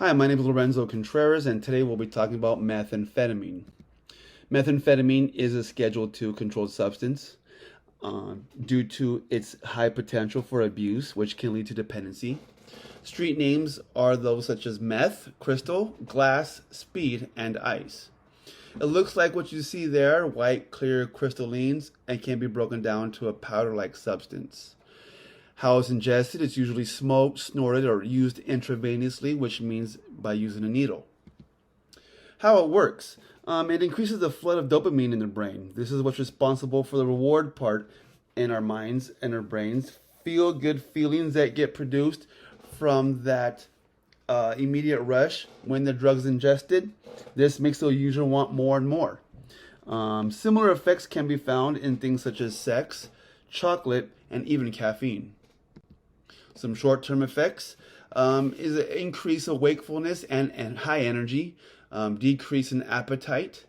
Hi, my name is Lorenzo Contreras, and today we'll be talking about methamphetamine. Methamphetamine is a Schedule II controlled substance due to its high potential for abuse, which can lead to dependency. Street names are those such as meth, crystal, glass, speed, and ice. It looks like what you see there, white, clear crystallines, and can be broken down to a powder-like substance. How it's ingested, it's usually smoked, snorted, or used intravenously, which means by using a needle. How it works. It increases the flood of dopamine in the brain. This is what's responsible for the reward part in our minds and our brains. Feel good feelings that get produced from that immediate rush when the drug's ingested. This makes the user want more and more. Similar effects can be found in things such as sex, chocolate, and even caffeine. Some short-term effects is an increase of wakefulness and high energy, decrease in appetite,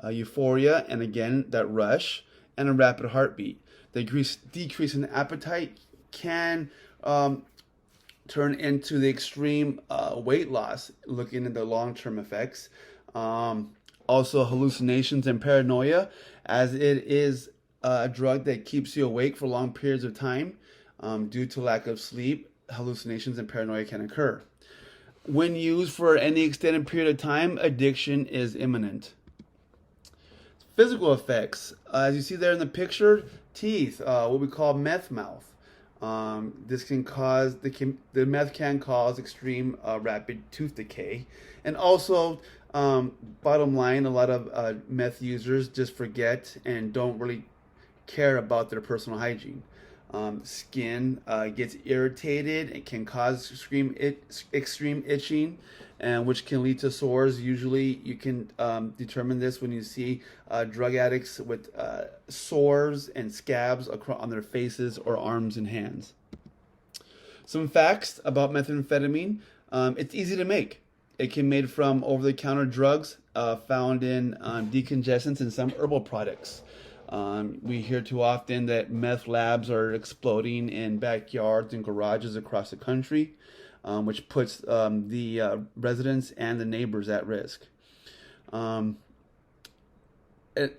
euphoria, and again, that rush, and a rapid heartbeat. The decrease in appetite can turn into the extreme weight loss, looking at the long-term effects. Also, hallucinations and paranoia, as it is a drug that keeps you awake for long periods of time. Due to lack of sleep, hallucinations and paranoia can occur. When used for any extended period of time, addiction is imminent. Physical effects, as you see there in the picture, teeth, what we call meth mouth. This can cause, the meth can cause extreme rapid tooth decay. And also, bottom line, a lot of meth users just forget and don't really care about their personal hygiene. Skin gets irritated. It can cause extreme itching, and which can lead to sores. Usually you can determine this when you see drug addicts with sores and scabs on their faces or arms and hands. Some facts about methamphetamine. It's easy to make. It can be made from over-the-counter drugs found in decongestants and some herbal products. We hear too often that meth labs are exploding in backyards and garages across the country, which puts the residents and the neighbors at risk. An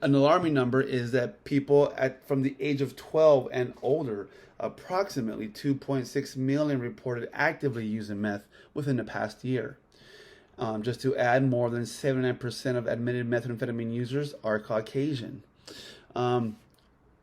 alarming number is that people from the age of 12 and older, approximately 2.6 million reported actively using meth within the past year. Just to add, more than 79% of admitted methamphetamine users are Caucasian.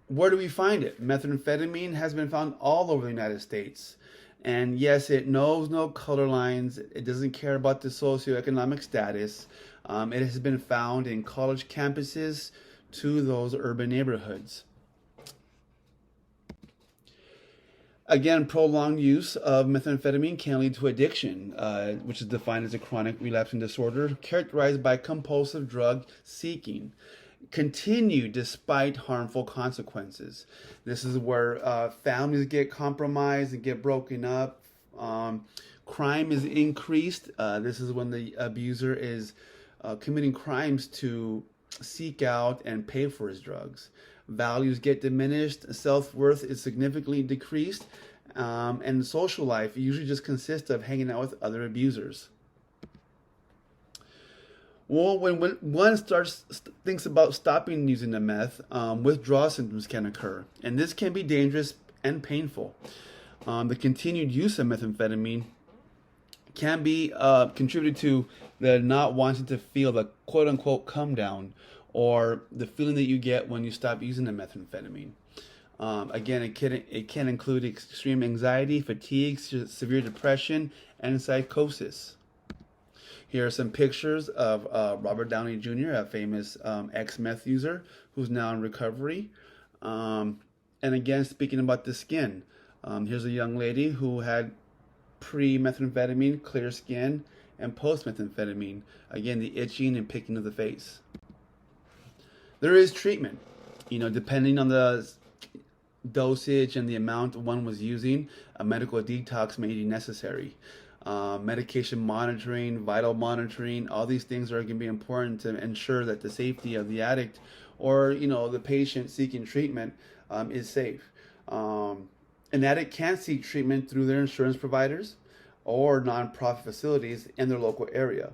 Where do we find it? Methamphetamine has been found all over the United States. And yes, it knows no color lines. It doesn't care about the socioeconomic status. It has been found in college campuses to those urban neighborhoods. Again, prolonged use of methamphetamine can lead to addiction, which is defined as a chronic relapsing disorder characterized by compulsive drug seeking. Continue despite harmful consequences. This is where families get compromised and get broken up. Crime is increased. This is when the abuser is committing crimes to seek out and pay for his drugs. Values get diminished. Self-worth is significantly decreased. And social life usually just consists of hanging out with other abusers. Well, when one thinks about stopping using the meth, withdrawal symptoms can occur, and this can be dangerous and painful. The continued use of methamphetamine can be contributed to the not wanting to feel the quote-unquote come down, or the feeling that you get when you stop using the methamphetamine. Again, it can include extreme anxiety, fatigue, severe depression, and psychosis. Here are some pictures of Robert Downey Jr., a famous ex-meth user who's now in recovery. And again, speaking about the skin, here's a young lady who had pre-methamphetamine, clear skin, and post-methamphetamine. Again, the itching and picking of the face. There is treatment. Depending on the dosage and the amount one was using, a medical detox may be necessary. Medication monitoring, vital monitoring, all these things are going to be important to ensure that the safety of the addict or the patient seeking treatment is safe. An addict can seek treatment through their insurance providers. or nonprofit facilities in their local area.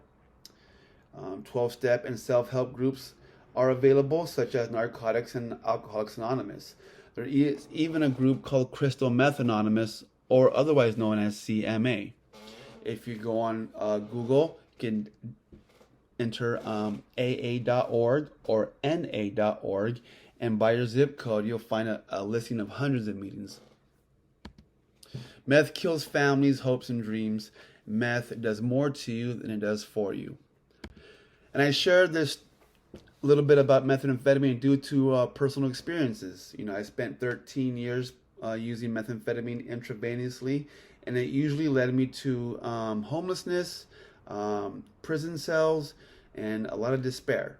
12-step and self-help groups are available, such as Narcotics and Alcoholics Anonymous. There is even a group called Crystal Meth Anonymous, or otherwise known as CMA. If you go on Google, you can enter AA.org or NA.org, and by your zip code, you'll find a listing of hundreds of meetings. Meth kills families, hopes, and dreams. Meth does more to you than it does for you. And I shared this little bit about methamphetamine due to personal experiences. I spent 13 years using methamphetamine intravenously, and it usually led me to homelessness, prison cells, and a lot of despair.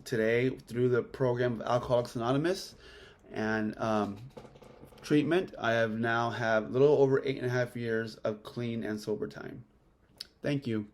Today, through the program of Alcoholics Anonymous and treatment, I have now have a little over 8.5 years of clean and sober time. Thank you.